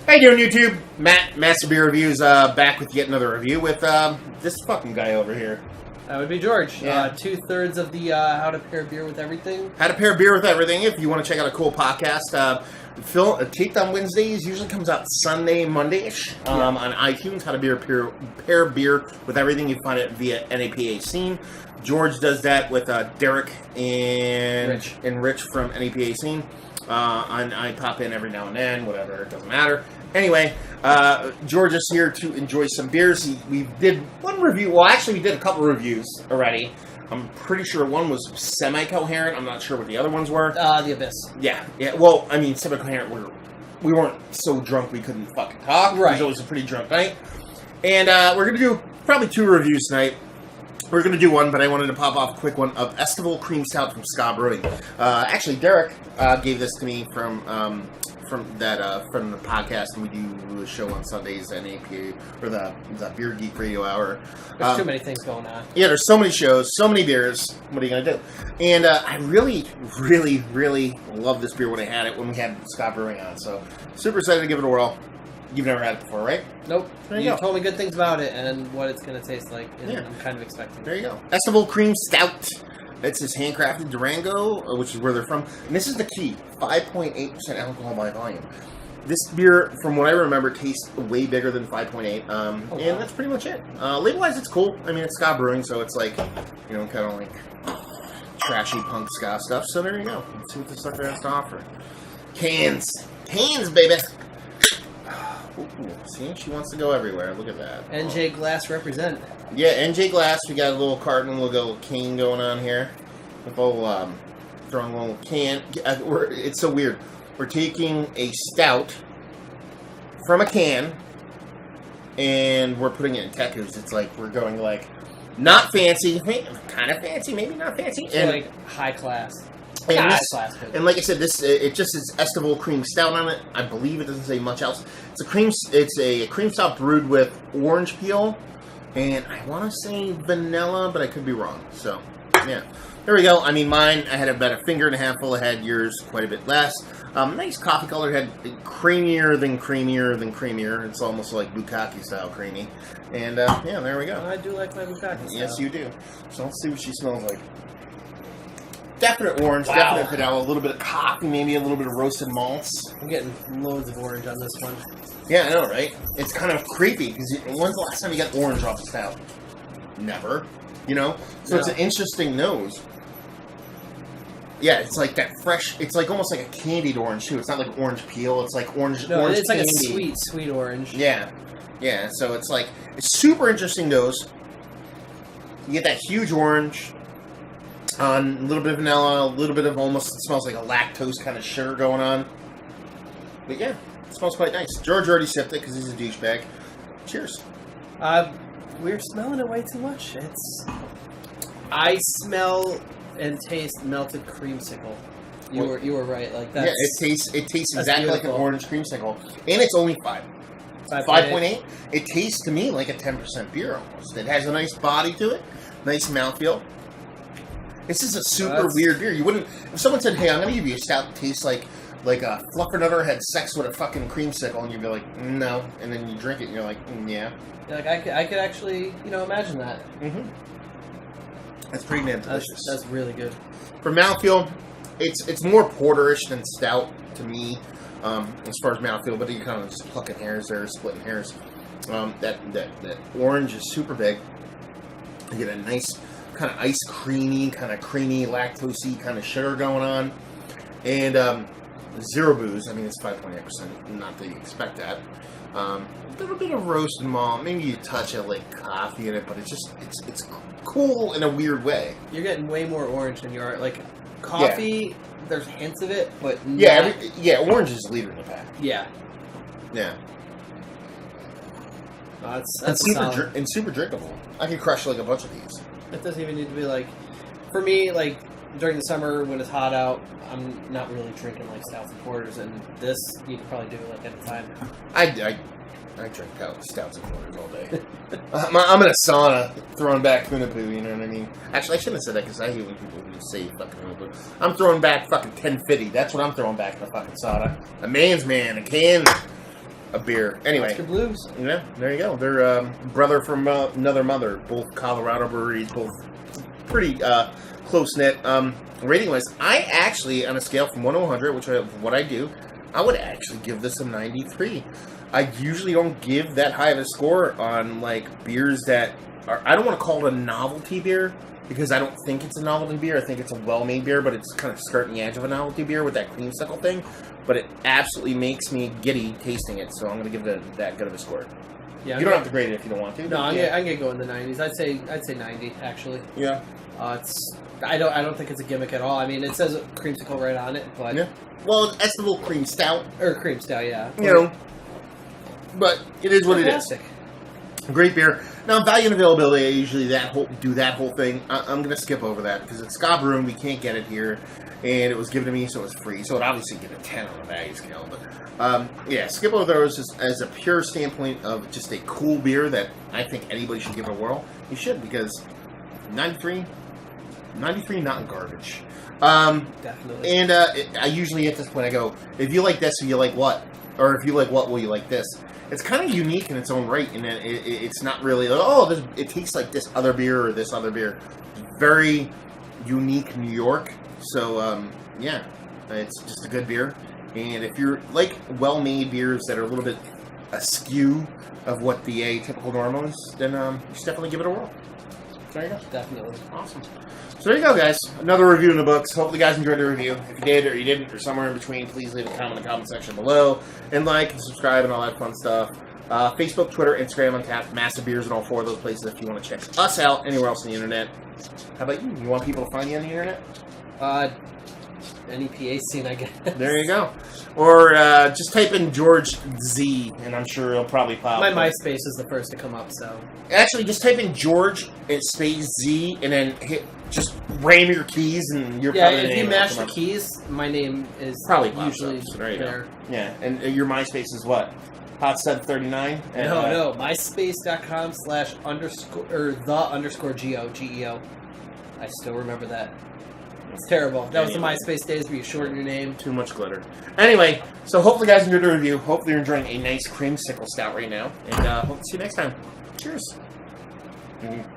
How you doing, YouTube? Matt, Master Beer Reviews, back with yet another review with this fucking guy over here. That would be George. Yeah. 2/3 of the How to Pair Beer with Everything. How to Pair Beer with Everything. If you want to check out a cool podcast, taped on Wednesdays, usually comes out Sunday, Monday-ish on iTunes. How to Pair Beer with Everything. You can find it via NAPA Scene. George does that with Derek and Rich from NAPA Scene. I pop in every now and then, whatever, it doesn't matter. Anyway, George is here to enjoy some beers. We did one review. Well, actually, we did a couple reviews already. I'm pretty sure one was semi-coherent. I'm not sure what the other ones were. The Abyss. Yeah. Well, I mean, semi-coherent. We weren't so drunk we couldn't fucking talk. Right. It was a pretty drunk night. And we're gonna do probably 2 reviews tonight. We're going to do one, but I wanted to pop off a quick one of Estival Cream Stout from Ska Brewing. Actually, Derek gave this to me from the podcast, and we do a show on Sundays at NAPA, or the Beer Geek Radio Hour. There's too many things going on. Yeah, there's so many shows, so many beers. What are you going to do? And I really, really, really love this beer when I had it, when we had Ska Brewing on. So, super excited to give it a whirl. You've never had it before, right? Nope. There you go. told me good things about it and what it's going to taste like, and Yeah. I'm kind of expecting. There you go. Estival Cream Stout. It's this handcrafted Durango, which is where they're from. And this is the key. 5.8% alcohol by volume. This beer, from what I remember, tastes way bigger than 5.8. And that's pretty much it. Label-wise, it's cool. I mean, it's Ska Brewing, so it's like, you know, kind of like trashy punk ska stuff. So there you go. Let's see what this sucker has to offer. Cans. Cans, baby. Ooh, see, she wants to go everywhere. Look at that. NJ Glass represent. Yeah, NJ Glass. We got a little carton, a little cane going on here. With a little, throwing a little can. It's so weird. We're taking a stout from a can, and we're putting it in Tekus. It's like we're going like, not fancy, kind of fancy, maybe not fancy. So And like high class. And, High this, class. Good. and like I said, it just says Estival Cream Stout on it. I believe it doesn't say much else. It's a cream stout brewed with orange peel, and I want to say vanilla, but I could be wrong. So, yeah. There we go. I mean, mine, I had about a finger and a half full ahead. Yours, quite a bit less. Nice coffee color head. Creamier than creamier than creamier. It's almost like bukkake style creamy. And, yeah, there we go. I do like my bukkake style. Yes, you do. So let's see what she smells like. Definite orange, Wow. definite vanilla, a little bit of coffee, maybe a little bit of roasted malts. I'm getting loads of orange on this one. Yeah, I know, right? It's kind of creepy, because when's the last time you got orange off a stout? Never. You know? So It's an interesting nose. Yeah, it's like that fresh, it's like almost like a candied orange, too. It's not like orange peel, it's like orange No, orange it's like candy. a sweet orange. Yeah. Yeah, so it's like, it's super interesting nose. You get that huge orange. A little bit of vanilla, a little bit of almost, it smells like a lactose kind of sugar going on. But yeah, it smells quite nice. George already sipped it because he's a douchebag. Cheers. We're smelling it way too much. I smell and taste melted creamsicle. You were right. Like that. Yeah, it tastes exactly like an orange creamsicle. And it's only 5.8. 5.8. It tastes to me like a 10% beer almost. It has a nice body to it, nice mouthfeel. This is a super weird beer. You wouldn't, if someone said, "Hey, I'm going to give you a stout that tastes like a fluffernutter had sex with a fucking creamsicle," and you'd be like, "No," and then you drink it, and you're like, "Yeah." Like I could actually, imagine that. Mm-hmm. That's pretty damn delicious. That's really good. For mouthfeel, it's more porterish than stout to me, as far as mouthfeel. But you're kind of just plucking hairs there, splitting hairs. That orange is super big. You get a nice kind of ice creamy, lactosey kind of sugar going on, and zero booze. I mean, it's 5.8%. Not that you expect that. A little bit of roasted malt, maybe you touch it like coffee in it, but it's cool in a weird way. You're getting way more orange than you are like coffee. Yeah. There's hints of it, but orange is the leader in the pack. Yeah. That's super drinkable. I could crush like a bunch of these. It doesn't even need to be like, for me, like during the summer when it's hot out, I'm not really drinking like stouts and porters, and this you could probably do like at a time. I drink stouts and porters all day. I'm in a sauna throwing back Kuna Poo, you know what I mean? Actually, I shouldn't have said that because I hate when people say fucking Kuna Poo. I'm throwing back fucking 1050. That's what I'm throwing back in the fucking sauna. A man's man, a can. a beer. Anyway, Ska Blues. yeah, there you go. They're brother from another mother. Both Colorado breweries, both pretty close knit. Rating wise, I actually, on a scale from 1 to 100, which is what I do, I would actually give this a 93. I usually don't give that high of a score on like beers that are. I don't want to call it a novelty beer because I don't think it's a novelty beer. I think it's a well-made beer, but it's kind of skirting the edge of a novelty beer with that creamsicle thing. But it absolutely makes me giddy tasting it, so I'm going to give it that good of a score. Yeah, you don't have to grade it if you don't want to. No, I'm gonna go in the 90s. I'd say 90 actually. Yeah. I don't think it's a gimmick at all. I mean, it says creamsicle right on it, but yeah. Well, Estival cream stout or cream stout, yeah. You know, but it is what fantastic. It is. Great beer. Now, value and availability, I usually do that whole thing. I'm going to skip over that because it's Ska Brewing. We can't get it here, and it was given to me, so it was free. So it obviously get a 10 on the value scale. But yeah, skip over those as a pure standpoint of just a cool beer that I think anybody should give it a whirl. You should, because 93, not garbage. Definitely. And I usually at this point I go, if you like this, you like what? Or if you like what, will you like this? It's kind of unique in its own right, and it's not really like, it tastes like this other beer or this other beer. Very unique New York. So yeah, it's just a good beer. And if you're like well-made beers that are a little bit askew of what the atypical normal is, then you should definitely give it a whirl. There you go. Definitely. Awesome. So there you go, guys. Another review in the books. Hopefully you guys enjoyed the review. If you did or you didn't or somewhere in between, please leave a comment in the comment section below. And like and subscribe and all that fun stuff. Facebook, Twitter, Instagram, Untapped, Massive Beers in all 4 of those places if you want to check us out anywhere else on the internet. How about you? You want people to find you on the internet? Any PA scene, I guess. There you go. Or just type in George Z, and I'm sure it'll probably pop My up. MySpace is the first to come up, so... Actually, just type in George space Z, and then just ram your keys, and you're yeah, probably if you mash the keys, my name is probably usually up, so there. You there. go. Yeah, and your MySpace is what? Hotstud39? No, myspace.com/ _GO, GEO. I still remember that. It's terrible. That was the MySpace days where you shorten your name. Too much glitter. Anyway, so hopefully you guys enjoyed the review. Hopefully you're enjoying a nice creamsicle stout right now. And hope to see you next time. Cheers. Mm-hmm.